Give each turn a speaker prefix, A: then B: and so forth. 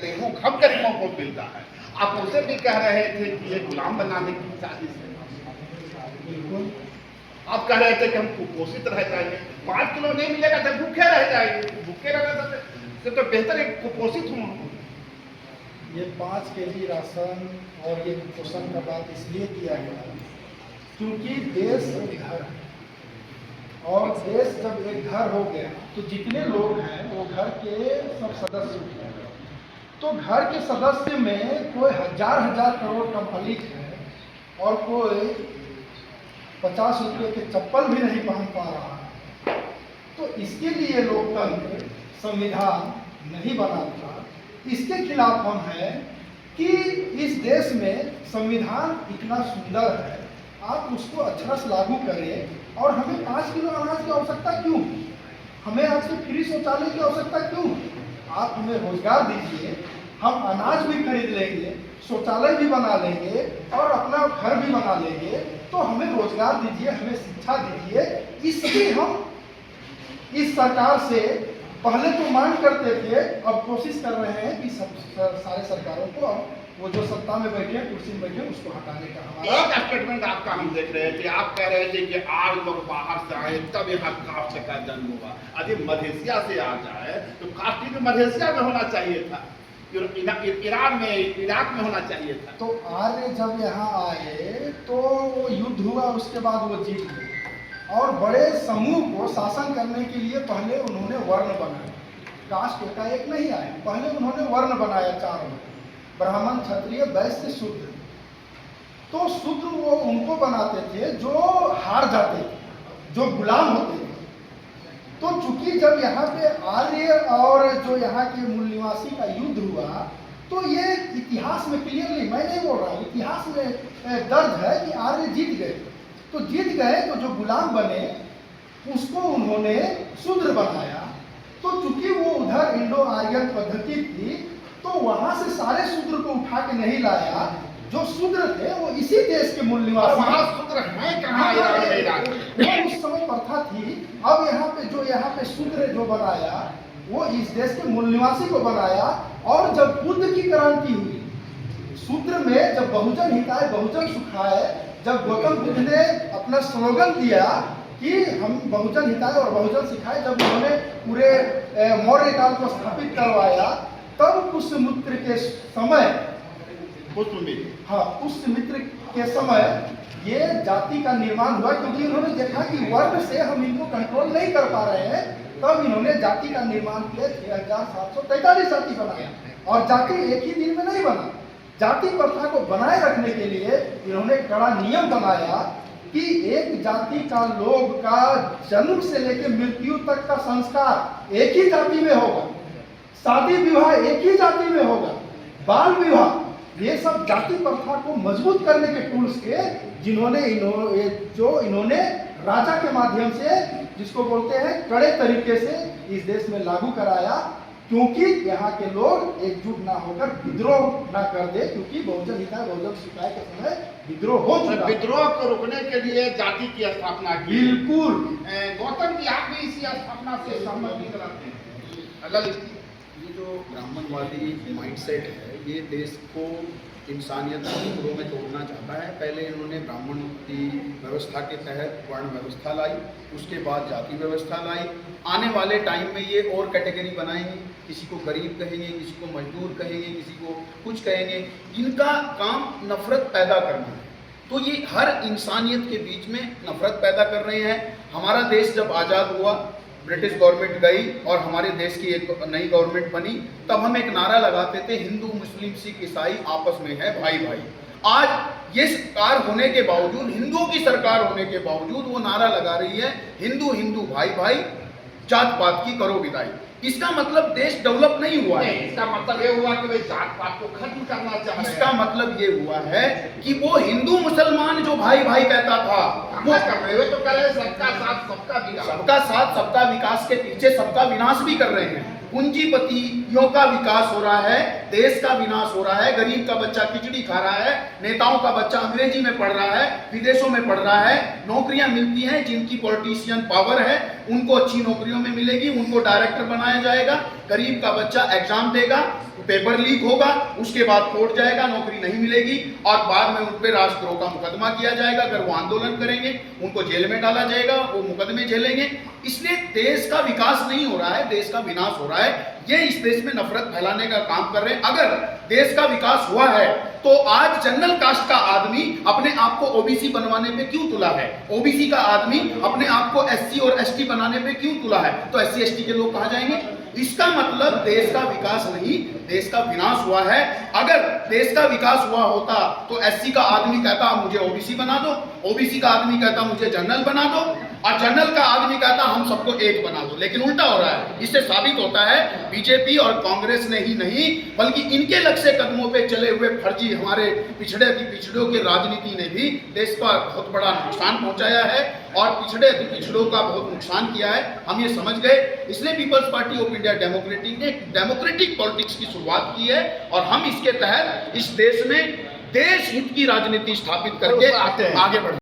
A: सकते हैं, वो हम गरीबों को मिलता है। आप उनसे भी कह रहे थे कि ये गुलाम बनाने की साजिश है।
B: बिल्कुल।
A: आप कह रहे थे कि हम कुपोषित रह जाएंगे, 5 किलो नहीं मिलेगा तो भूखे रह जाएंगे। भूखे रहने से तो बेहतर है कुपोषित हों।
B: ये 5 केजी राशन और ये कुपोषण का बात इसलिए किया गया क्योंकि देश एक घर है, और देश जब एक घर हो गया तो जितने लोग हैं वो घर के सब सदस्य हैं। तो घर के सदस्य में कोई हजार करोड़ का मालिक है और कोई 50 रुपये के चप्पल भी नहीं पहन पा रहा है। तो इसके लिए लोकतंत्र संविधान नहीं बना था। इसके खिलाफ हम हैं कि इस देश में संविधान इतना सुंदर है, आप उसको अक्षरश लागू करें। और हमें 5 किलो अनाज की आवश्यकता क्यों? हमें आपसे फ्री शौचालय की आवश्यकता क्यों? आप हमें रोजगार दीजिए, हम अनाज भी खरीद लेंगे, शौचालय भी बना लेंगे और अपना घर भी बना लेंगे। तो हमें रोजगार दीजिए, हमें शिक्षा दीजिए। इसकी हम इस सरकार से पहले तो मांग करते थे, अब कोशिश कर रहे हैं कि सब सारे सरकारों को वो जो सत्ता में बैठे हैं, कुर्सी में बैठे हैं, उसको हटाने का हमारा
A: एक स्टेटमेंट आपका हम देख रहे थे। आप कह रहे थे कि 8 लोग बाहर से आए तब यहाँ कास्ट का जन्म हुआ। यदि मलेशिया से आ जाए तो कास्ट भी मलेशिया में होना चाहिए था, ईरान में, इराक में होना चाहिए था।
B: तो आर्य जब यहाँ आए तो वो युद्ध हुआ, उसके बाद वो जीत गए। और बड़े समूह को शासन करने के लिए पहले उन्होंने वर्ण बनाया। कास्ट एकाएक नहीं आए, पहले उन्होंने वर्ण बनाया 4 वर्ण, ब्राह्मण, क्षत्रिय, वैश्य, शूद्र। तो शूद्र वो उनको बनाते थे जो हार जाते थे, जो गुलाम होते थे। तो चूंकि जब यहाँ पे आर्य और जो यहाँ के मूल निवासी का युद्ध हुआ, तो ये इतिहास में क्लियरली, मैं नहीं बोल रहा हूँ, इतिहास में दर्ज है कि आर्य जीत गए। तो जीत गए तो जो गुलाम बने उसको उन्होंने शूद्र बनाया। तो चूंकि वो उधर इंडो आर्यन पद्धति थी, तो वहां से सारे शूद्र को उठा के नहीं लाया। जो शूद्र थे वो इसी देश के मूल निवासी,
A: शूद्र हैं कहाँ?
B: वो उस समय प्रथा थी। अब यहाँ पे जो शूद्र जो बनाया वो इस देश के मूल निवासी को बनाया। और जब बुद्ध की क्रांति हुई शूद्र में, जब बहुजन हिताय बहुजन सुखाय, जब गौतम बुद्ध ने अपना स्लोगन दिया कि हम बहुजन हिताय और बहुजन सिखाए, जब उन्होंने पूरे मौर्य काल को स्थापित करवाया, तब पुष्यमित्र के समय, पुष्यमित्र के समय ये जाति का निर्माण हुआ। क्योंकि उन्होंने देखा कि वर्ण से हम इनको कंट्रोल नहीं कर पा रहे हैं, तब इन्होंने जाति का निर्माण किया। 6743 जाति बनाया। और जाति एक ही दिन में नहीं बना। जाति प्रथा को बनाए रखने के लिए इन्होंने कड़ा नियम बनाया कि एक जाति का लोग का जन्म से लेकर मृत्यु तक का संस्कार एक ही जाति में होगा, शादी विवाह एक ही जाति में होगा, बाल विवाह, ये सब जाति प्रथा को मजबूत करने के टूल्स के इन्होंने राजा के माध्यम से, जिसको बोलते हैं कड़े तरीके से इस देश में लागू कराया। क्योंकि यहाँ के लोग एकजुट ना होकर विद्रोह ना कर दे, क्योंकि बहुजन हिताय बहुजन सुखाय के समय विद्रोह हो चुका।
A: विद्रोह को रोकने के लिए जाति की स्थापना की।
B: बिल्कुल।
A: गौतम जी, आप भी इसी स्थापना से सहमति कराते हैं?
C: ये जो ब्राह्मणवादी माइंडसेट है, ये देश को इंसानियत के टुकड़ों में तोड़ना चाहता है। पहले इन्होंने ब्राह्मण की व्यवस्था के तहत वर्ण व्यवस्था लाई, उसके बाद जाति व्यवस्था लाई। आने वाले टाइम में ये और कैटेगरी बनाएंगे, किसी को गरीब कहेंगे, किसी को मजदूर कहेंगे, किसी को कुछ कहेंगे। इनका काम नफरत पैदा करना है। तो ये हर इंसानियत के बीच में नफरत पैदा कर रहे हैं। हमारा देश जब आज़ाद हुआ, ब्रिटिश गवर्नमेंट गई और हमारे देश की एक नई गवर्नमेंट बनी, तब हम एक नारा लगाते थे, हिंदू मुस्लिम सिख ईसाई आपस में है भाई भाई। आज ये सरकार होने के बावजूद, हिंदुओं की सरकार होने के बावजूद वो नारा लगा रही है हिंदू हिंदू भाई भाई, जात पात की करो विदाई। इसका मतलब देश डेवलप नहीं हुआ है।
A: इसका मतलब ये हुआ कि वे जात पात को खत्म करना चाह रहे हैं।
C: इसका मतलब ये हुआ है कि वो हिंदू मुसलमान जो भाई भाई कहता था, वो
A: कर रहे हो तो कर रहे, सबका साथ सबका विकास,
C: सबका साथ सबका विकास के पीछे सबका विनाश भी कर रहे हैं। पूंजीपतियों का विकास हो रहा है, देश का विनाश हो रहा है, गरीब का बच्चा खिचड़ी खा रहा है, नेताओं का बच्चा अंग्रेजी में पढ़ रहा है, विदेशों में पढ़ रहा है, नौकरियां मिलती हैं जिनकी पॉलिटिशियन पावर है, उनको अच्छी नौकरियों में मिलेगी, उनको डायरेक्टर बनाया जाएगा। गरीब का बच्चा एग्जाम देगा, पेपर लीक होगा, उसके बाद कोर्ट जाएगा, नौकरी नहीं मिलेगी और बाद में उन पर राष्ट्रद्रोह का मुकदमा किया जाएगा। अगर वो आंदोलन करेंगे उनको जेल में डाला जाएगा, वो मुकदमे झेलेंगे। इसलिए देश का विकास नहीं हो रहा है, देश का विनाश हो रहा है। ये इस देश में नफरत फैलाने का काम कर रहे हैं। अगर देश का विकास हुआ है तो आज जनरल कास्ट का आदमी अपने आप को ओबीसी बनवाने पे क्यों तुला है? ओबीसी का आदमी अपने आप को एससी और एसटी बनाने पे क्यों तुला है? तो एससी एसटी के लोग कहां जाएंगे? इसका मतलब देश का विकास नहीं, देश का विनाश हुआ है। अगर देश का विकास हुआ होता तो एससी का आदमी कहता मुझे ओबीसी बना दो, ओबीसी का आदमी कहता मुझे जनरल बना दो और जनरल का आदमी कहता हम सबको एक बना दो। लेकिन उल्टा हो रहा है। इससे साबित होता है बीजेपी और कांग्रेस ने ही नहीं बल्कि इनके लक्ष्य कदमों पे चले हुए फर्जी हमारे पिछड़ों के राजनीति ने भी देश का बहुत बड़ा नुकसान पहुंचाया है और पिछड़ों का बहुत नुकसान किया है। हम ये समझ गए। इसलिए peoples party of India democratic ने डेमोक्रेटिक पॉलिटिक्स की शुरुआत की है और हम इसके तहत इस देश में देश हित की राजनीति स्थापित करके आगे बढ़े।